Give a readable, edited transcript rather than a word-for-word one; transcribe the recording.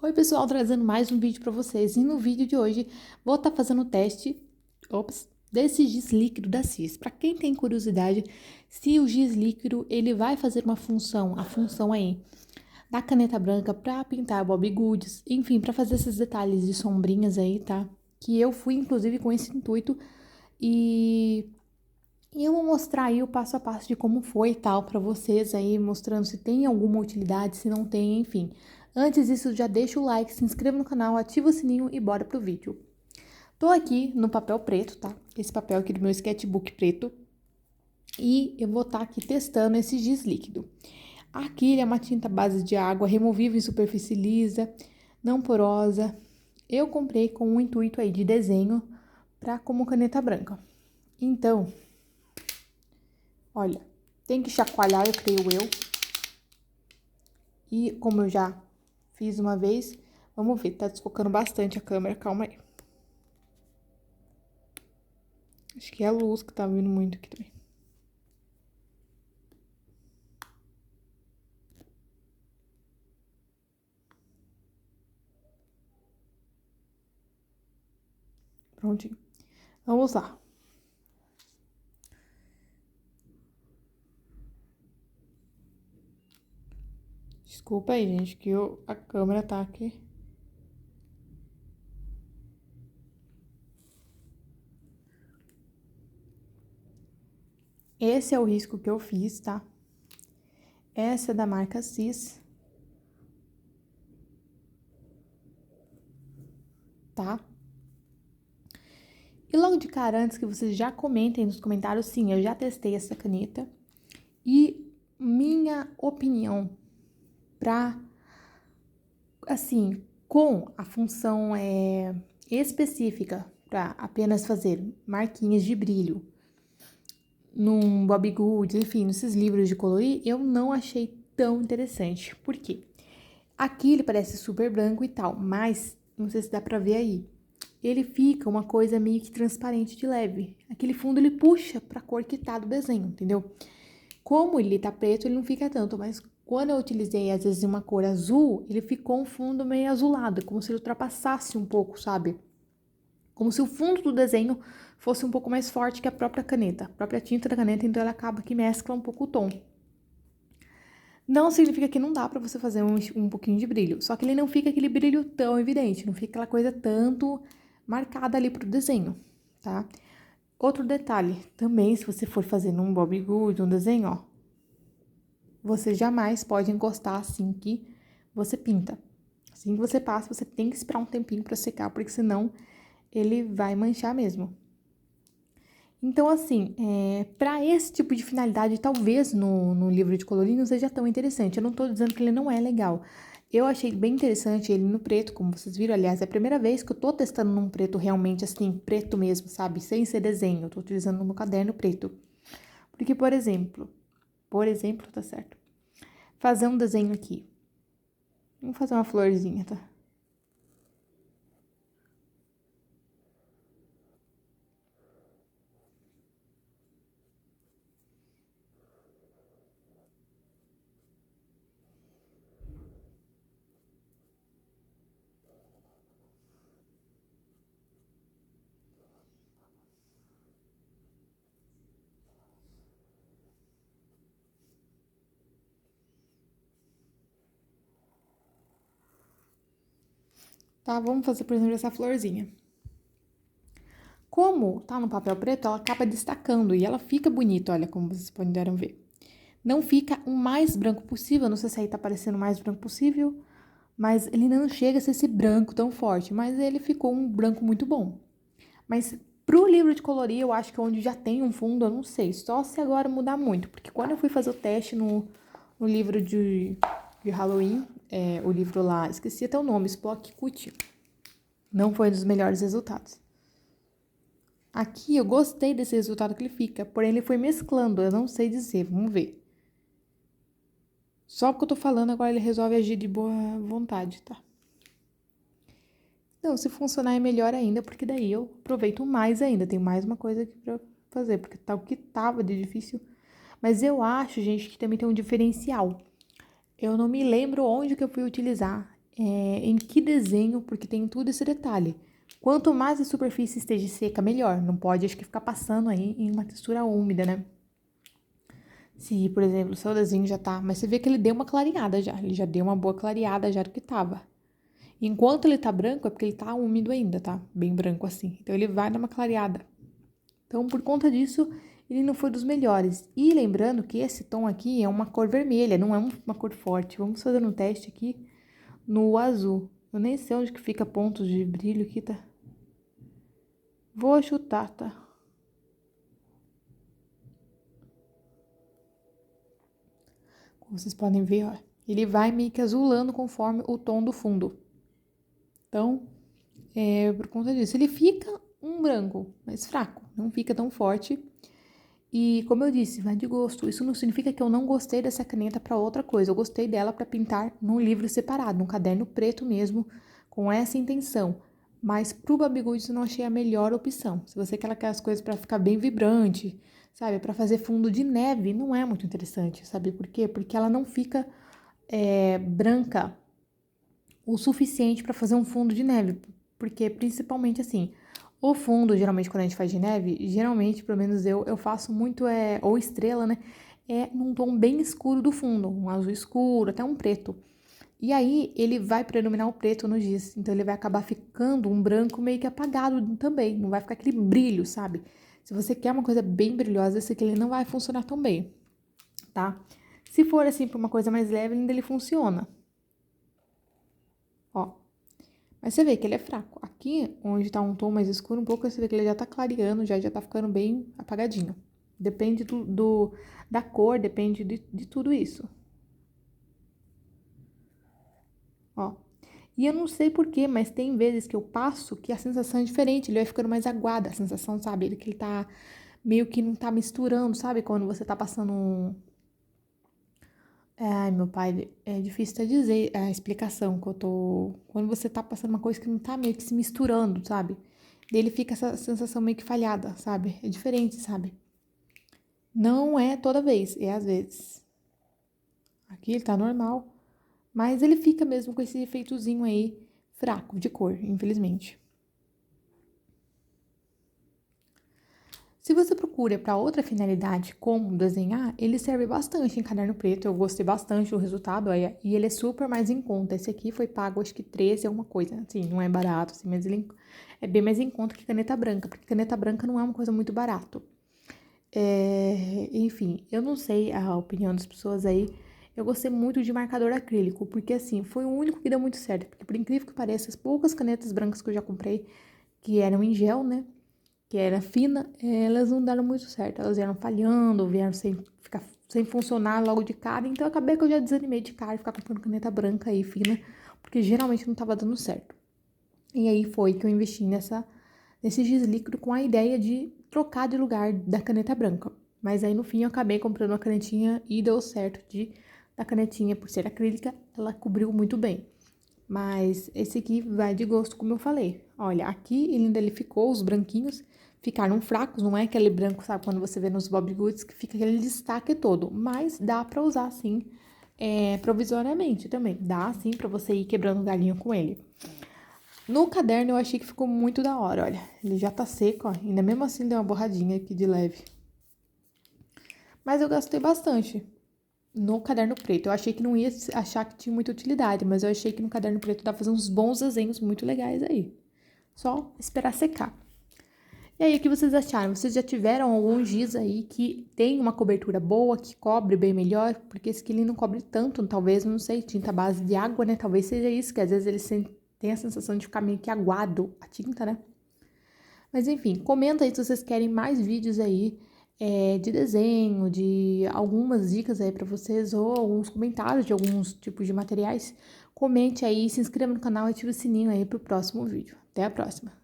Oi pessoal, trazendo mais um vídeo para vocês e no vídeo de hoje vou estar fazendo o teste desse giz líquido da CIS. Para quem tem curiosidade, se o giz líquido ele vai fazer uma função, a função aí da caneta branca para pintar Bobbie Goods, enfim, para fazer esses detalhes de sombrinhas aí, tá? Que eu fui inclusive com esse intuito e eu vou mostrar aí o passo a passo de como foi e tal para vocês aí, mostrando se tem alguma utilidade, se não tem, enfim. Antes disso, já deixa o like, se inscreva no canal, ativa o sininho e bora pro vídeo. Tô aqui no papel preto, tá? Esse papel aqui do meu sketchbook preto. E eu vou estar aqui testando esse giz líquido. Aqui ele é uma tinta base de água, removível em superfície lisa, não porosa. Eu comprei com o intuito aí de desenho para como caneta branca. Então, olha, tem que chacoalhar, eu creio eu. E como eu já fiz uma vez, vamos ver, tá desfocando bastante a câmera, calma aí. Acho que é a luz que tá vindo muito aqui também. Prontinho. Vamos lá. Desculpa aí, gente, que a câmera tá aqui. Esse é o risco que eu fiz, tá? Essa é da marca CIS. Tá? E logo de cara, antes que vocês já comentem nos comentários, sim, eu já testei essa caneta. E minha opinião pra, assim, com a função específica para apenas fazer marquinhas de brilho num Bobbie Goods, enfim, nesses livros de colorir, eu não achei tão interessante. Por quê? Aqui ele parece super branco e tal, mas, não sei se dá pra ver aí, ele fica uma coisa meio que transparente de leve. Aquele fundo ele puxa pra cor que tá do desenho, entendeu? Como ele tá preto, ele não fica tanto, mas quando eu utilizei, às vezes, uma cor azul, ele ficou um fundo meio azulado, como se ele ultrapassasse um pouco, sabe? Como se o fundo do desenho fosse um pouco mais forte que a própria caneta. A própria tinta da caneta, então ela acaba que mescla um pouco o tom. Não significa que não dá pra você fazer um pouquinho de brilho, só que ele não fica aquele brilho tão evidente, não fica aquela coisa tanto marcada ali pro desenho, tá? Outro detalhe, também se você for fazer num Bobbie Good, um desenho, ó, você jamais pode encostar assim que você pinta. Assim que você passa, você tem que esperar um tempinho pra secar, porque senão ele vai manchar mesmo. Então, assim, para esse tipo de finalidade, talvez no livro de colorir não seja tão interessante. Eu não tô dizendo que ele não é legal. Eu achei bem interessante ele no preto, como vocês viram. Aliás, é a primeira vez que eu tô testando num preto realmente, assim, preto mesmo, sabe? Sem ser desenho. Eu tô utilizando no meu caderno preto. Porque, por exemplo, tá certo? Fazer um desenho aqui. Vamos fazer uma florzinha, tá? Tá, vamos fazer, por exemplo, essa florzinha. Como tá no papel preto, ela acaba destacando e ela fica bonita, olha, como vocês puderam ver. Não fica o mais branco possível, não sei se aí tá parecendo o mais branco possível, mas ele não chega a ser esse branco tão forte, mas ele ficou um branco muito bom. Mas pro livro de colorir, eu acho que onde já tem um fundo, eu não sei, só se agora mudar muito, porque quando eu fui fazer o teste no livro de Halloween, o livro lá, esqueci até o nome, Splock Cut, não foi um dos melhores resultados. Aqui eu gostei desse resultado que ele fica, porém ele foi mesclando, eu não sei dizer, vamos ver. Só porque eu tô falando, agora ele resolve agir de boa vontade, tá? Não, se funcionar é melhor ainda, porque daí eu aproveito mais ainda. Tem mais uma coisa aqui pra fazer, porque tá o que tava de difícil. Mas eu acho, gente, que também tem um diferencial. Eu não me lembro onde que eu fui utilizar em que desenho, porque tem tudo esse detalhe. Quanto mais a superfície esteja seca, melhor. Não pode, acho que, ficar passando aí em uma textura úmida, né? Se, por exemplo, o seu desenho já tá... Mas você vê que ele deu uma clareada já. Ele já deu uma boa clareada já do que tava. Enquanto ele tá branco, é porque ele tá úmido ainda, tá? Bem branco assim. Então, ele vai dar uma clareada. Então, por conta disso, ele não foi dos melhores. E lembrando que esse tom aqui é uma cor vermelha, não é uma cor forte. Vamos fazer um teste aqui no azul. Eu nem sei onde que fica pontos de brilho aqui, tá? Vou chutar, tá? Como vocês podem ver, ó. Ele vai meio que azulando conforme o tom do fundo. Então, por conta disso, ele fica um branco, mas fraco. Não fica tão forte. E, como eu disse, vai de gosto. Isso não significa que eu não gostei dessa caneta para outra coisa. Eu gostei dela para pintar num livro separado, num caderno preto mesmo, com essa intenção. Mas pro Baby Goods eu não achei a melhor opção. Se você quer as coisas para ficar bem vibrante, sabe? Para fazer fundo de neve, não é muito interessante, sabe por quê? Porque ela não fica branca o suficiente para fazer um fundo de neve. Porque, principalmente assim, o fundo, geralmente, quando a gente faz de neve, geralmente, pelo menos eu faço muito, ou estrela, né? É num tom bem escuro do fundo, um azul escuro, até um preto. E aí, ele vai predominar o preto no giz, então ele vai acabar ficando um branco meio que apagado também, não vai ficar aquele brilho, sabe? Se você quer uma coisa bem brilhosa, esse aqui ele não vai funcionar tão bem, tá? Se for assim, pra uma coisa mais leve, ainda ele funciona. Ó, mas você vê que ele é fraco. Aqui, onde tá um tom mais escuro, um pouco, você vê que ele já tá clareando, já tá ficando bem apagadinho. Depende da cor, depende de tudo isso. Ó. E eu não sei porquê, mas tem vezes que eu passo que a sensação é diferente. Ele vai ficando mais aguada, a sensação, sabe? Que ele tá meio que não tá misturando, sabe? Quando você tá passando um... Ai, meu pai, é difícil até dizer a explicação que eu tô... Quando você tá passando uma coisa que não tá meio que se misturando, sabe? Dele fica essa sensação meio que falhada, sabe? É diferente, sabe? Não é toda vez, é às vezes. Aqui ele tá normal, mas ele fica mesmo com esse efeitozinho aí fraco de cor, infelizmente. Se você procura para outra finalidade, como desenhar, ele serve bastante em caderno preto. Eu gostei bastante do resultado, e ele é super mais em conta. Esse aqui foi pago, acho que 13 alguma coisa. Assim, não é barato, assim, mas ele é bem mais em conta que caneta branca, porque caneta branca não é uma coisa muito barato. Enfim, eu não sei a opinião das pessoas aí. Eu gostei muito de marcador acrílico, porque assim, foi o único que deu muito certo. Porque, por incrível que pareça, as poucas canetas brancas que eu já comprei, que eram em gel, né? Que era fina, elas não deram muito certo. Elas vieram falhando, vieram sem funcionar logo de cara. Então, acabei que eu já desanimei de cara e ficar comprando caneta branca aí, fina, porque geralmente não tava dando certo. E aí foi que eu investi nesse giz líquido com a ideia de trocar de lugar da caneta branca. Mas aí, no fim, eu acabei comprando uma canetinha e deu certo da canetinha, por ser acrílica, ela cobriu muito bem. Mas esse aqui vai de gosto, como eu falei. Olha, aqui ele ficou, os branquinhos ficaram fracos, não é aquele branco, sabe, quando você vê nos Bobbie Goods, que fica aquele destaque todo. Mas dá pra usar, sim, provisoriamente também. Dá, sim, pra você ir quebrando galhinho com ele. No caderno eu achei que ficou muito da hora, olha. Ele já tá seco, ó. Ainda mesmo assim deu uma borradinha aqui de leve. Mas eu gastei bastante no caderno preto. Eu achei que não ia achar que tinha muita utilidade, mas eu achei que no caderno preto dá pra fazer uns bons desenhos muito legais aí. Só esperar secar. E aí, o que vocês acharam? Vocês já tiveram algum giz aí que tem uma cobertura boa, que cobre bem melhor? Porque esse aqui ele não cobre tanto, talvez, não sei, tinta à base de água, né? Talvez seja isso, que às vezes ele tem a sensação de ficar meio que aguado a tinta, né? Mas enfim, comenta aí se vocês querem mais vídeos aí de desenho, de algumas dicas aí pra vocês, ou alguns comentários de alguns tipos de materiais. Comente aí, se inscreva no canal e ative o sininho aí pro próximo vídeo. Até a próxima!